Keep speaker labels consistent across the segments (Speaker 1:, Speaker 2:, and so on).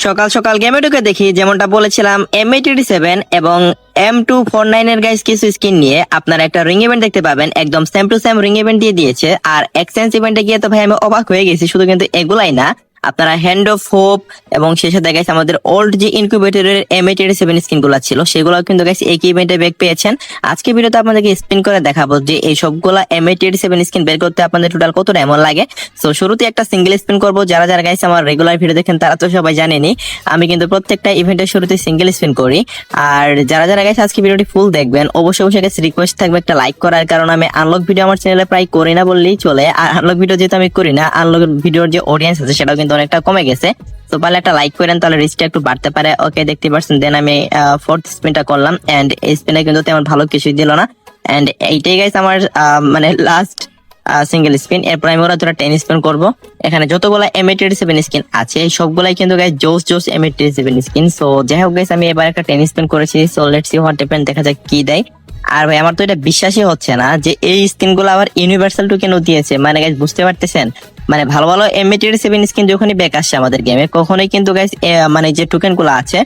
Speaker 1: সকাল সকাল গেমে ঢুকে দেখি যেমনটা বলেছিলাম M887 এবং M249 এর গাইস কিছু স্কিন নিয়ে আপনারা একটা রিং ইভেন্ট দেখতে পাবেন। একদম same to same ring event দিয়ে দিয়েছে। আর এক্সচেঞ্জ ইভেন্টে গিয়ে তো ভাই আমি অবাক হয়ে গেছি। শুধু কিন্তু এগুলাই না, আপনারা হ্যান্ড অফ হোপ এবং সেই সাথে গাইস আমাদের ওল্ড যে ইনকিউবেটরের M887 স্কিন গুলা ছিল সেগুলো কিন্তু গাইস এই ইভেন্টে ব্যাক পেয়েছেন। আজকে ভিডিওতে আপনাদেরকে স্পিন করে দেখাবো যে এই সবগুলা M887 স্কিন বের করতে আপনাদের টোটাল কত ডায়মন্ড লাগে। সো শুরুতে একটা সিঙ্গেল স্পিন করব। যারা যারা গাইস আমার রেগুলার ভিডিও দেখেন তারা তো সবাই জানেনই আমি কিন্তু প্রত্যেকটা ইভেন্টের শুরুতে সিঙ্গেল স্পিন করি। আর যারা যারা গাইস আজকে ভিডিওটি ফুল দেখবেন অবশ্যই অবশ্যই গাইস রিকোয়েস্ট থাকবে একটা লাইক করার, কারণ আমি আনলক ভিডিও আমার চ্যানেলে প্রায় করি না বললেই চলে। আর আনলক ভিডিও যেহেতু আমি করি না, আনলক ভিডিওর যে অডিয়েন্স আছে সেটাও কিন্তু অনেকটা কমে গেছে। তো পারলে একটা লাইক করেন, তাহলে রিচটা একটু বাড়তে পারে। ওকে, দেখতে পাচ্ছেন দেন আমি ফোর্থ স্পিনটা করলাম এন্ড এই স্পিনে কিন্তু তেমন ভালো কিছুই দিল না। এন্ড এইটাই গাইস আমার মানে লাস্ট সিঙ্গেল স্পিন। এরপর আমি ওরা 10 স্পিন করব। এখানে যতগুলা M887 স্কিন আছে সবগুলাই কিন্তু গাইস জোস জোস M887 স্কিন। সো যাই হোক গাইস আমি এবার একটা 10 স্পিন করেছি। So let's see what happen, দেখা যাক কি দেয়। আর ভাই আমার তো এটা বিশ্বাসই হচ্ছে না যে এই স্কিন গুলো আবার ইউনিভার্সাল টোকেনও দিয়েছে। মানে গাইস বুঝতে পারতেছেন, মানে ভালো ভালো M887 স্কিন যখনই ব্যাক আসছে আমাদের গেমে কখনোই কিন্তু গাইস মানে যে টোকেন গুলো আছে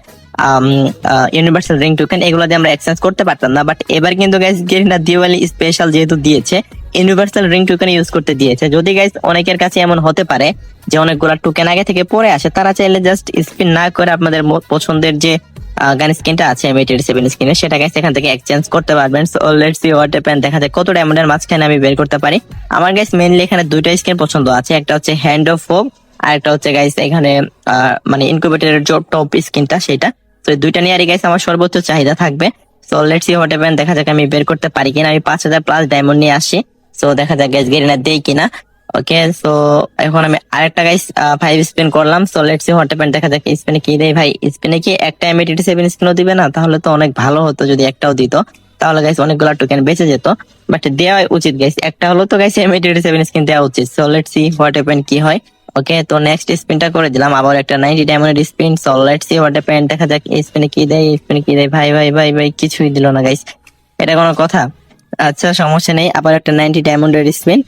Speaker 1: ইউনিভার্সাল রিং টোকেন এগুলো দিয়ে আমরা এক্সচেঞ্জ করতে পারতাম না। বাট এবার কিন্তু গাইস গেরিনা দিওয়ালি স্পেশাল যেহেতু দিয়েছে ইউনিভার্সাল রিং টোকেন ইউজ করতে দিয়েছে। যদি গাইস অনেকের কাছে এমন হতে পারে যে অনেকগুলো টোকেন আগে থেকে পড়ে আসে, তারা চাইলে জাস্ট স্পিন না করে আপনাদের পছন্দের যে গান স্কিনটা আছে M887 স্কিনে সেটা গাইস এখান থেকে এক্সচেঞ্জ করতে পারবেন। So let's see what happen, দেখা যায় কত ডায়মন্ডের মাঝখানে আমি বের করতে পারি। আমার গাইস মেইনলি এখানে দুইটা স্কিন পছন্দ আছে, একটা হচ্ছে হ্যান্ড অফ হোপ আর একটা হচ্ছে গাইস এখানে মানে ইনকিউবেটরের যে টপ স্কিনটা সেটা। তো এই দুইটা নিয়ে আর গাইস আমার সর্বোচ্চ চাহিদা থাকবে। So let's see what happen, দেখা যাক আমি বের করতে পারি কিনা। আমি 5000 প্লাস ডায়মন্ড নিয়ে আসি। সো দেখা যাক গাইস গেরিনা দেই কিনা। ওকে, সো এখন আমি আরেকটা গাইস 5 স্পিন করলাম। So let's see what happen, দেখা যাক স্পিনে কি দেয়। ভাই স্পিনে কি একটা M887 স্পিনও দিবে না? তাহলে তো অনেক ভালো হতো যদি একটাও দিত, তাহলে গাইস অনেকগুলো টোকেন বেঁচে যেত। বাট দেওয়া উচিত গাইস, একটা হলো তো গাইস M887 স্কিন দেওয়া উচিত। So let's see what happen কি হয়। ওকে, তো নেক্সট স্পিনটা করে দিলাম, আবার একটা 90 ডায়মন্ডের spin. So let's see what happen, দেখা যাক স্পিনে কি দেয়। স্পিনে কি দেয়? ভাই ভাই ভাই ভাই কিছুই দিল না গাইস, এটা কোনো কথা? আচ্ছা সমস্যা নেই, আবার একটা 90 ডায়মন্ডের স্পিন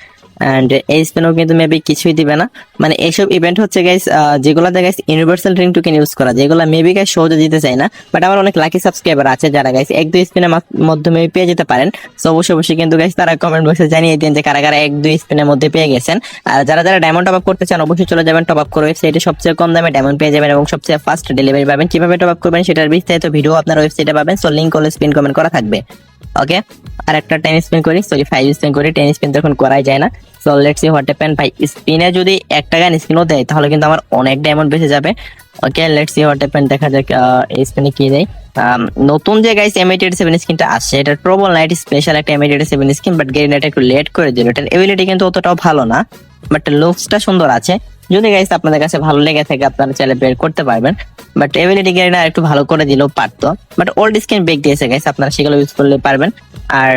Speaker 1: এন্ড এই স্পিনও কিন্তু মেবি কিছুই দিবে না। মানে এইসব ইভেন্ট হচ্ছে গাইস যেগুলোতে guys universal ring token use করা যায়, এগুলো মেবি গাইস সহজে দিতে চাই না। বাট আমার অনেক লাকি সাবস্ক্রাইবার আছে যারা গাইস 1-2 স্পিনের মাধ্যমে পেয়ে যেতে পারেন। সো অবশ্যই অবশ্যই কিন্তু গাইস তারা কমেন্ট বক্সে জানিয়ে দিন যে কারা কারা 1-2 স্পিনের মধ্যে পেয়ে গেছেন। আর যারা যারা ডায়মন্ড টপ আপ করতে চান অবশ্যই চলে যাবেন টপ আপ করে ওয়েবসাইটে, সবচেয়ে কম দামে ডায়মন্ড পেয়ে যাবেন এবং সবচেয়ে ফাস্ট ডেলিভারি পাবেন। কিভাবে টপ আপ করবেন সেটার বিস্তারিত ভিডিও আপনার ওয়েবসাইটে পাবেন। সো লিংক হলো স্পিন কমেন্ট করা থাকবে। ওকে, আর একটা 10 স্পিন করি, সরি 5 স্পিন করি। 10 স্পিন তো এখন করাই যায় না। So let's see what happen. ভাই স্পিনে যদি একটা গান স্পিনও দেয় তাহলে কিন্তু আমার অনেক ডায়মন্ড বেঁচে যাবে। ওকে, লেটস সি হোয়াট হ্যাপেন, দেখা যাক এই স্পিনে কি দেয়। নতুন যে গাইস M887 স্কিনটা আসছে এটা প্রবল নাইট স্পেশাল একটা M887 স্কিন, বাট গেরিনাটা একটু লেট করে দিল। এটার এবিলিটি কিন্তু অতটাও ভালো না, বাট লুকসটা সুন্দর আছে। যদি গাইস আপনাদের কাছে ভালো লেগে থাকে আপনারা চাইলে বের করতে পারবেন। বাট এবিলিটি গেরিনা একটু ভালো করে দিলেও পারতো। বাট ওল্ড স্কিন বেক দিয়েছে গাইস, আপনারা সেগুলো ইউজ করলে পারবেন। আর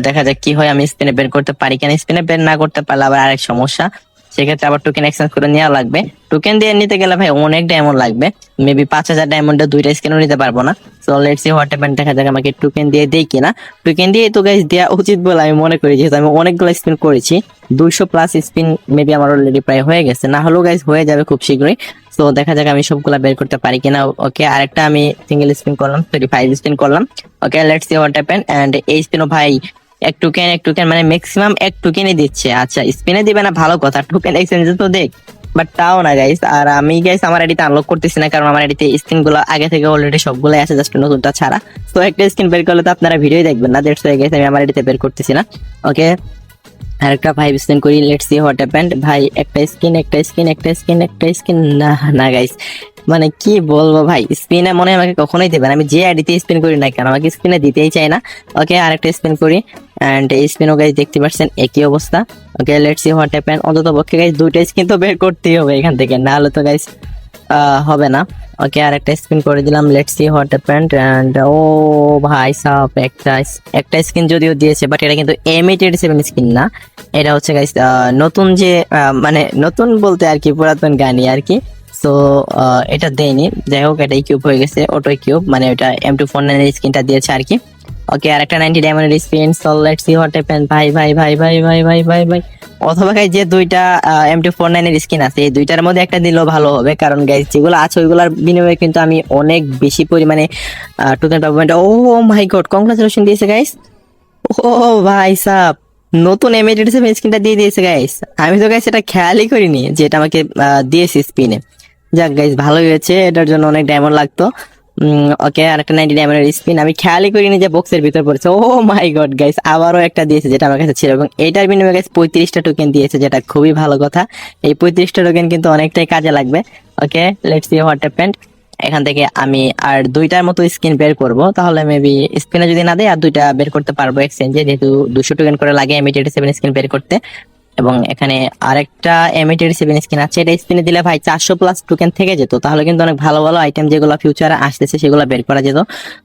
Speaker 1: দেখা যাক কি হয়, আমি স্পিনে বের করতে পারি কিনা। স্পিনে বের না করতে পারলে আবার আরেক সমস্যা, সেক্ষেত্রে আবার টোকেন এক্সচেঞ্জ করে নেওয়া লাগবে। টোকেন দিয়ে নিতে গেলে ভাই অনেক ডায়মন্ড লাগবে, মেবি 5000 ডায়মন্ডে দুইটা স্কিনও নিতে পারবো না। So let's see what happen, দেখা যাক আমাকে টোকেন দিয়ে দেই কিনা। টোকেন দিয়ে তো গাইস দেওয়া উচিত বলে আমি মনে করি, যেহেতু আমি অনেকগুলো স্পিন করেছি। 200 প্লাস স্পিন মেবি আমার অলরেডি প্রায় হয়ে গেছে, না হলেও গাইস হয়ে যাবে খুব শীঘ্রই। সো দেখা যাক আমি সবগুলা বের করতে পারি কিনা। ওকে, আরেকটা আমি সিঙ্গেল স্পিন করলাম, সরি 5 স্পিন করলাম। Okay, let's see what happen and এই স্পিনও ভাই এক টোকেন মানে ম্যাক্সিমাম এক টোকেনই দিচ্ছে। আচ্ছা স্পিনে দিবে না ভালো কথা, টোকেন এক্সচেঞ্জ তো দেখ, বাট তাও না গাইস। আর আমি গাইস আমার আইডিতে আনলক করতেছি না, কারণ আমার আইডিতে স্কিন গুলো আগে থেকে অলরেডি সবগুলাই আছে, জাস্ট নতুনটা ছাড়া। তো একটা স্কিন বের করলে তো আপনারা ভিডিও দেখবেন না, দ্যাটস ওয়াই গাইস আমি আমার আইডিতে বের করতেছি না। ওকে, আরেকটা 5 স্পিন করি, লেটস সি হোয়াট হ্যাপেন্ড। ভাই একটা স্কিন একটা স্কিন একটা স্কিন একটা স্কিন, না না গাইস মানে কি বলবো ভাই, স্পিনে মনে হয় আমাকে কখনোই দেবে না। আমি যে আইডিতে স্পিন করি না কেন আমাকে স্পিনে দিতেই চাই না। ওকে, আরেকটা স্পিন করি এন্ড এই স্পিনও গাইস দেখতে পাচ্ছেন একই অবস্থা। ওকে, লেটস সি হোয়াট হ্যাপেন। অন্তত পক্ষে গাইস দুইটা স্কিন তো বের করতেই হবে এখান থেকে, না হলে তো গাইস হবে না। ওকে, আরেকটা স্পিন করে দিলাম, let's see what happened and ও ভাই সাব একটা স্কিন যদিও দিয়েছে, বাট এটা কিন্তু M887 স্কিন না, এটা হচ্ছে গাইস নতুন যে মানে নতুন বলতে আর কি পুরাতন গানি আর কি। সো এটা দেয়নি, যাই হোক এটাই কিউব হয়ে গেছে, অটো কিউব, মানে ওটা M249 এর স্কিনটা দিয়েছে আর কি। ওকে, আর একটা 90 ডায়মন্ডের spin. So let's see what happen. ভাই ভাই ভাই ভাই ভাই ভাই ভাই ভাই অথবা গাইস যে দুইটা M249 এর স্কিন আছে এই দুইটার মধ্যে একটা দিলেও ভালো হবে, কারণ গাইস যেগুলো আছে ওইগুলোর বিনিময়ে কিন্তু আমি অনেক বেশি পরিমাণে টোকেন পাবো। ও মাই গড, কংগ্রাচুলেশন দিয়েছে গাইস। ও ভাই সাব, নতুন M87 স্কিনটা দিয়ে দিয়েছে গাইস। আমি তো গাইস এটা খেয়ালই করিনি যে এটা আমাকে দিয়েছে স্পিনে। যাক গাইস, ভালোই হয়েছে, এটার জন্য অনেক ডায়মন্ড লাগতো। ওকে, আর একটা 90 ডায়মন্ডের স্পিন, আমি খেয়ালই করিনি যে বক্সের ভিতর পড়েছে। ও মাই গড গাইস, আবারও একটা দিয়েছে যেটা আমার কাছে ছিল, এবং এটার বিনিময়ে গাইস 35টা টোকেন দিয়েছে, যেটা খুবই ভালো কথা। এই 35টা টোকেন কিন্তু অনেকটাই কাজে লাগবে। ওকে, লেটস সি হোয়াট হ্যাপেন্ড। এখান থেকে আমি আর দুইটার মতো স্কিন বের করব, তাহলে মেবি স্পিনে যদি না দেয় আর দুইটা বের করতে পারবো এক্সচেঞ্জে, যেহেতু 200 টোকেন করে লাগে M87 স্কিন বের করতে। এবং এখানে আরেকটা M87 স্কিন আছে, এটা স্পিনে দিলে ভাই 400 প্লাস টোকেন থেকে যেত, তাহলে কিন্তু অনেক ভালো ভালো আইটেম যেগুলো ফিউচারে আসতেছে সেগুলো বের করা যেত।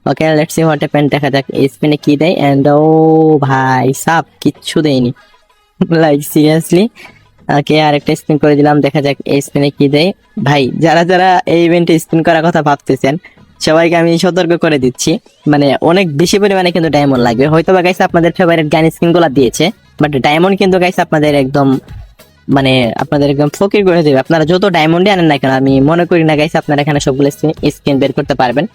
Speaker 1: ওকে, লেটস সি হোয়াট হ্যাপেন, দেখা যাক এই স্পিনে কি দেয়। এন্ড ও ভাই সাব, কিচ্ছু দেয়নি, লাইক সিরিয়াসলি। ওকে, আরেকটা স্পিন করে দিলাম, দেখা যাক এই স্পিনে কি দেয়। ভাই যারা যারা এই ইভেন্টে স্পিন করার কথা ভাবতেছেন সবাইকে আমি সতর্ক করে দিচ্ছি, মানে অনেক বেশি পরিমাণে কিন্তু ডায়মন্ড লাগবে। হয়তো বা গাইস আপনাদের ফেভারিট গান স্কিন গুলা দিয়েছে, বাট ডায়মন্ড কিন্তু গাইস আপনাদের একদম মানে আপনাদের একদম ফকির করে দেবে। আপনারা যত ডায়মন্ডই আনেন না কেন, আমি মনে করি না গাইস আপনারা এখানে সবগুলো স্কিন বের করতে পারবেন।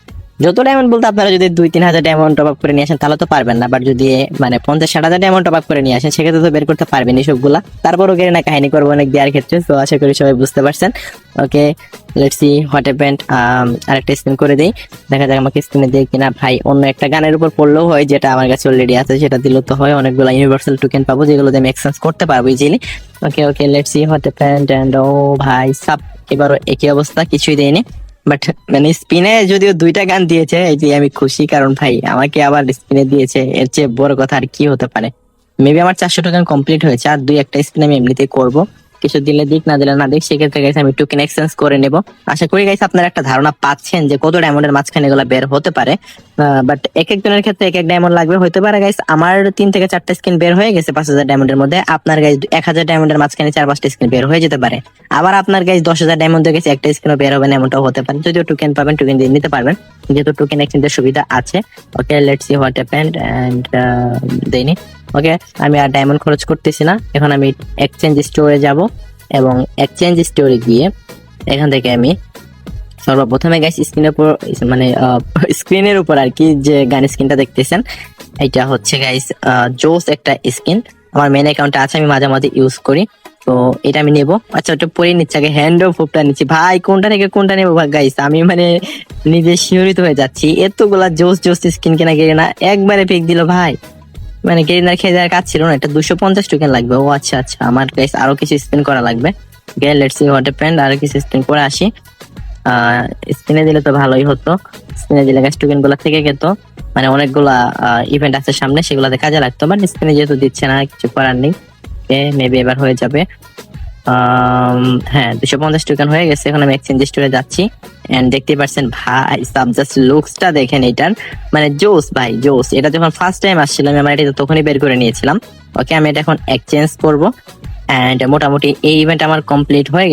Speaker 1: যত ডায়মন্ড বলতে আপনারা যদি 2-3 হাজার ডায়মন্ড টপ আপ করে নিয়ে আসেন তাহলে তো পারবেন না, বাট যদি মানে 50-60 হাজার ডায়মন্ড টপ আপ করে নিয়ে আসেন সেক্ষেত্রে তো বের করতে পারবেন এই সবগুলা। তারপরও গেলে না কাহিনী করবো অনেক দেওয়ার ক্ষেত্রে, তো আশা করি সবাই বুঝতে পারছেন। ওকে, লেটস সি হোয়াট হ্যাপেন্ড। আরেকটা স্পিন করে দেই, দেখা যাক আমাকে স্পিনে দেয় কিনা। ভাই অন্য একটা গানের উপর পড়লেও হয়, যেটা আমার কাছে অলরেডি আছে সেটা দিলেও তো হয়। অনেকগুলো ইউনিভার্সাল টোকেন পাবো যেগুলো আমি এক্সচেঞ্জ করতে পারবো easily. Okay okay, let's see what happened. And ও ভাই সাব, এবারও একই অবস্থা, কিছুই দেয়নি। বাট মানে স্পিনে যদিও দুইটা গান দিয়েছে এই যে আমি খুশি, কারণ ভাই আমাকে আবার স্পিনে দিয়েছে, এর চেয়ে বড় কথা আর কি হতে পারে। মেবি আমার 400 টোকেন কমপ্লিট হয়েছে, আর 2-1টা স্পিন আমি এমনিতেই করবো। কিছু দিলে দিক, না দিলে না দিক, সেক্ষেত্রে গাইস আমি টোকেন এক্সচেঞ্জ করে নেব। আশা করি গাইস আপনারা একটা ধারণা পাচ্ছেন যে কত ডায়মন্ডের মাঝখানে এগুলো বের হতে পারে। বাট এক একজনের ক্ষেত্রে এক এক ডায়মন্ড লাগবে। হতে পারে গাইস আমার 3 থেকে 4টা স্কিন বের হয়ে গেছে 5000 ডায়মন্ডের মধ্যে, আপনার গাইস 1000 ডায়মন্ডের মাঝখানে 4-5টা স্কিন বের হয়ে যেতে পারে। আবার আপনার গাইস 10,000 ডায়মন্ড হয়ে গেছে, একটা স্কিনও বের হবে না, এমনটাও হতে পারে। যদিও টোকেন পাবেন, টোকেন দিয়ে নিতে পারবেন, যেহেতু টোকেন এক্সচেঞ্জের সুবিধা আছে। Okay, let's see what happened. And দেইনি। ওকে, আমি আর ডায়মন্ড খরচ করতেছি না, এখন আমি এক্সচেঞ্জ স্টোরে যাব, এবং এক্সচেঞ্জ স্টোরে গিয়ে এখান থেকে আমি সর্বপ্রথমে গাইস স্ক্রিনের উপর মানে স্ক্রিনের উপর আর কি যে গান স্কিনটা দেখতেছেন, এটা হচ্ছে গাইস জোস একটা স্কিন। আমার মেন অ্যাকাউন্টে আছে, আমি মাঝে মাঝে ইউজ করি, তো এটা আমি নেবো। আচ্ছা, ওটা পরে নিচ্ছে আগে, হ্যান্ড অফ হোপটা নিচ্ছি। ভাই কোনটা থেকে কোনটা নেবো গাইস, আমি মানে নিজে শিহরিত হয়ে যাচ্ছি। এতগুলা জোস জোস স্কিন কেনা গেলে না একবারে পিক দিল ভাই, মানে গেরিনার খেয়ে যাওয়ার কাজ ছিল না। এটা 250 টোকেন লাগবে। ও আচ্ছা আচ্ছা, আমার গাইস আরো কিছু স্পিন করা লাগবে। লেটস সি হোয়াট হ্যাপেন্ড, আরো কিছু স্পিন করে আসি। স্পিনে দিলে তো ভালোই হতো, স্পিনে দিলে গাইস টোকেন গুলা থেকে যেত, মানে অনেকগুলা ইভেন্ট আছে সামনে, সেগুলাতে কাজে লাগতো। বাট স্পিনে যেহেতু দিচ্ছে না, কিছু করার নেই। মেবি এবার হয়ে যাবে। হ্যাঁ, 250 টোকেন হয়ে গেছে। এখন আমি এক্সচেঞ্জ স্টোরে যাচ্ছি, এন্ড দেখতে পাচ্ছেন ভাই সাব, জাস্ট লুকসটা দেখেন এটার, মানে জোস ভাই জোস। এটা যখন ফার্স্ট টাইম আসছিল আমি আমার এটা তখনই বের করে নিয়েছিলাম। ওকে, আমি এটা এখন এক্সচেঞ্জ করবো, এন্ড মোটামুটি এই ইভেন্ট আমার কমপ্লিট হয়ে গেছে।